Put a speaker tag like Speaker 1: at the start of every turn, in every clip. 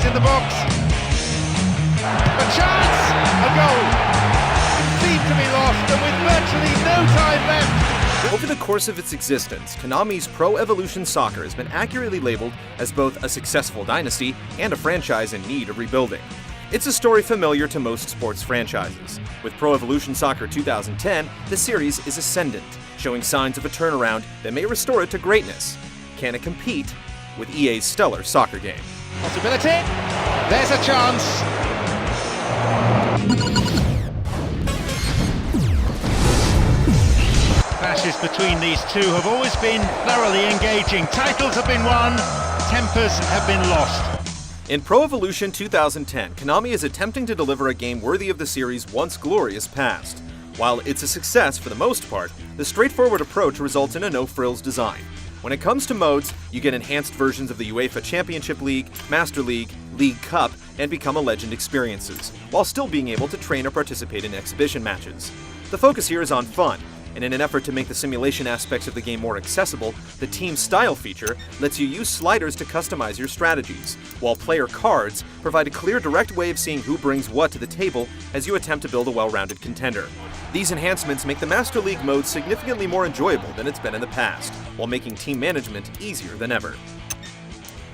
Speaker 1: in the box. A chance! A goal! Seemed to be lost, and with virtually no time left.
Speaker 2: Over the course of its existence, Konami's Pro Evolution Soccer has been accurately labeled as both a successful dynasty and a franchise in need of rebuilding. It's a story familiar to most sports franchises. With Pro Evolution Soccer 2010, the series is ascendant, showing signs of a turnaround that may restore it to greatness. Can it compete with EA's stellar soccer game?
Speaker 1: Possibility. There's a chance. Clashes between these two have always been thoroughly engaging. Titles have been won, tempers have been lost.
Speaker 2: In Pro Evolution 2010, Konami is attempting to deliver a game worthy of the series' once glorious past. While it's a success for the most part, the straightforward approach results in a no-frills design. When it comes to modes, you get enhanced versions of the UEFA Championship League, Master League, League Cup, and Become a Legend experiences, while still being able to train or participate in exhibition matches. The focus here is on fun, and in an effort to make the simulation aspects of the game more accessible, the Team Style feature lets you use sliders to customize your strategies, while player cards provide a clear, direct way of seeing who brings what to the table as you attempt to build a well-rounded contender. These enhancements make the Master League mode significantly more enjoyable than it's been in the past, while making team management easier than ever.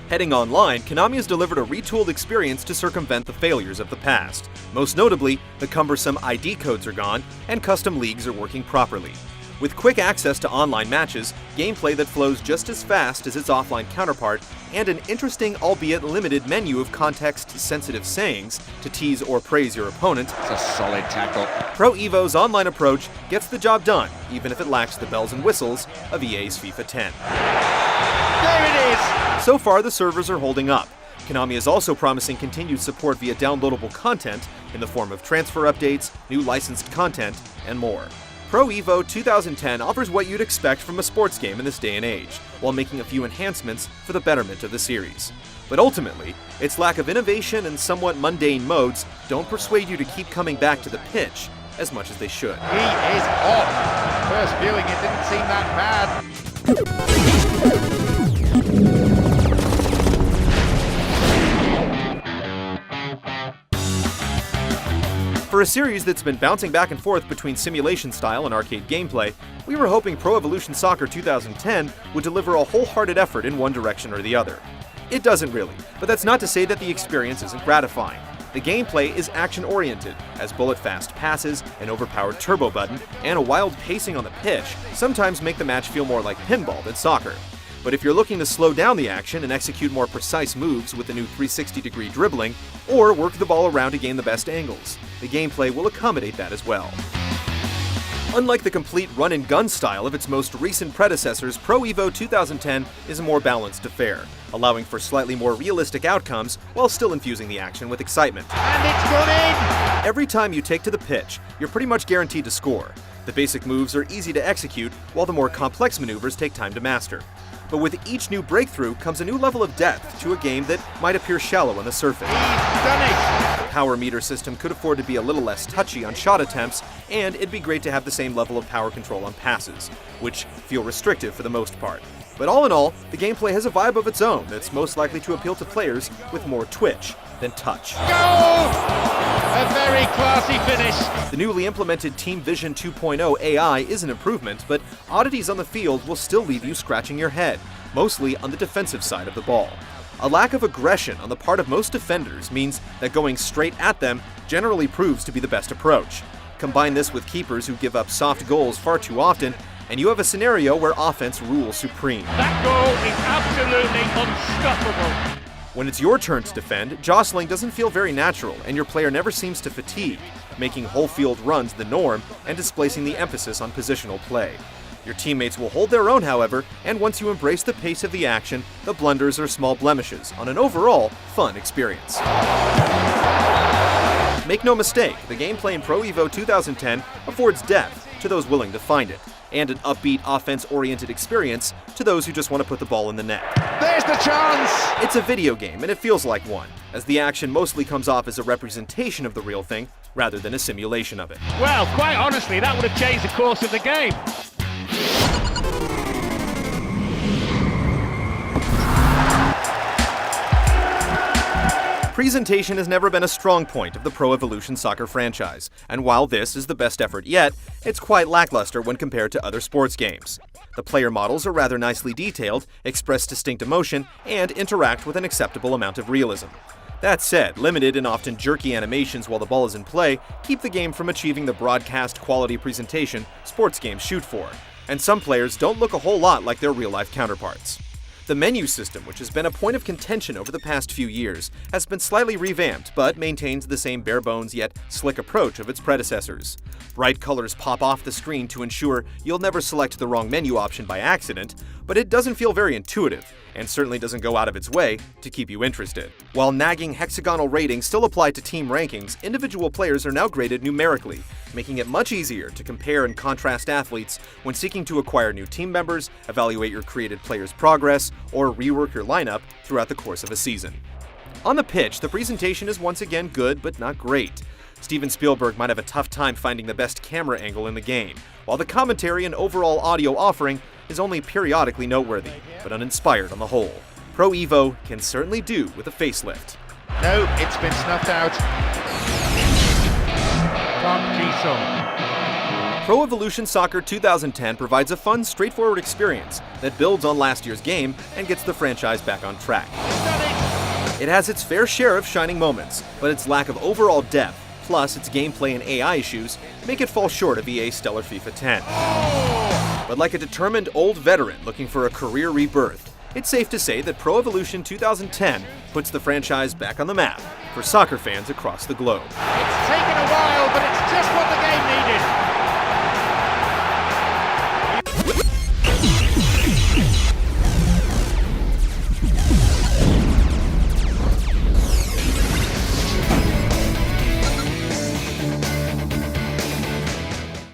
Speaker 2: Heading online, Konami has delivered a retooled experience to circumvent the failures of the past. Most notably, the cumbersome ID codes are gone, and custom leagues are working properly. With quick access to online matches, gameplay that flows just as fast as its offline counterpart, and an interesting, albeit limited, menu of context-sensitive sayings to tease or praise your opponent,
Speaker 1: It's a solid tackle.
Speaker 2: Pro Evo's online approach gets the job done, even if it lacks the bells and whistles of EA's FIFA 10.
Speaker 1: There it is!
Speaker 2: So far, the servers are holding up. Konami is also promising continued support via downloadable content in the form of transfer updates, new licensed content, and more. Pro Evo 2010 offers what you'd expect from a sports game in this day and age, while making a few enhancements for the betterment of the series. But ultimately, its lack of innovation and somewhat mundane modes don't persuade you to keep coming back to the pitch as much as they should.
Speaker 1: He is off. First viewing, it didn't seem that bad.
Speaker 2: For a series that's been bouncing back and forth between simulation style and arcade gameplay, we were hoping Pro Evolution Soccer 2010 would deliver a wholehearted effort in one direction or the other. It doesn't really, but that's not to say that the experience isn't gratifying. The gameplay is action-oriented, as bullet-fast passes, an overpowered turbo button, and a wild pacing on the pitch sometimes make the match feel more like pinball than soccer. But if you're looking to slow down the action and execute more precise moves with the new 360-degree dribbling, or work the ball around to gain the best angles, the gameplay will accommodate that as well. Unlike the complete run-and-gun style of its most recent predecessors, Pro Evo 2010 is a more balanced affair, allowing for slightly more realistic outcomes while still infusing the action with excitement.
Speaker 1: And it's gone in!
Speaker 2: Every time you take to the pitch, you're pretty much guaranteed to score. The basic moves are easy to execute, while the more complex maneuvers take time to master. But with each new breakthrough comes a new level of depth to a game that might appear shallow on the surface.
Speaker 1: He's done it!
Speaker 2: The power meter system could afford to be a little less touchy on shot attempts, and it'd be great to have the same level of power control on passes, which feel restrictive for the most part. But all in all, the gameplay has a vibe of its own that's most likely to appeal to players with more twitch than touch.
Speaker 1: Goal! A very classy finish.
Speaker 2: The newly implemented Team Vision 2.0 AI is an improvement, but oddities on the field will still leave you scratching your head, mostly on the defensive side of the ball. A lack of aggression on the part of most defenders means that going straight at them generally proves to be the best approach. Combine this with keepers who give up soft goals far too often, and you have a scenario where offense rules supreme.
Speaker 1: That goal is absolutely unstoppable.
Speaker 2: When it's your turn to defend, jostling doesn't feel very natural, and your player never seems to fatigue, making whole field runs the norm and displacing the emphasis on positional play. Your teammates will hold their own, however, and once you embrace the pace of the action, the blunders are small blemishes on an overall fun experience. Make no mistake, the gameplay in Pro Evo 2010 affords depth to those willing to find it, and an upbeat, offense-oriented experience to those who just want to put the ball in the net.
Speaker 1: There's the chance!
Speaker 2: It's a video game, and it feels like one, as the action mostly comes off as a representation of the real thing, rather than a simulation of it.
Speaker 1: Well, quite honestly, that would have changed the course of the game.
Speaker 2: Presentation has never been a strong point of the Pro Evolution Soccer franchise, and while this is the best effort yet, it's quite lackluster when compared to other sports games. The player models are rather nicely detailed, express distinct emotion, and interact with an acceptable amount of realism. That said, limited and often jerky animations while the ball is in play keep the game from achieving the broadcast quality presentation sports games shoot for, and some players don't look a whole lot like their real-life counterparts. The menu system, which has been a point of contention over the past few years, has been slightly revamped, but maintains the same bare-bones yet slick approach of its predecessors. Bright colors pop off the screen to ensure you'll never select the wrong menu option by accident, but it doesn't feel very intuitive, and certainly doesn't go out of its way to keep you interested. While nagging hexagonal ratings still apply to team rankings, individual players are now graded numerically, making it much easier to compare and contrast athletes when seeking to acquire new team members, evaluate your created player's progress, or rework your lineup throughout the course of a season. On the pitch, the presentation is once again good, but not great. Steven Spielberg might have a tough time finding the best camera angle in the game, while the commentary and overall audio offering is only periodically noteworthy, but uninspired on the whole. Pro Evo can certainly do with a facelift.
Speaker 1: No, it's been snuffed out. Park Ji-sung.
Speaker 2: Pro Evolution Soccer 2010 provides a fun, straightforward experience that builds on last year's game and gets the franchise back on track. It has its fair share of shining moments, but its lack of overall depth, plus its gameplay and AI issues, make it fall short of EA's stellar FIFA 10. But like a determined old veteran looking for a career rebirth, it's safe to say that Pro Evolution 2010 puts the franchise back on the map for soccer fans across the globe.
Speaker 1: It's taken a while, but it's just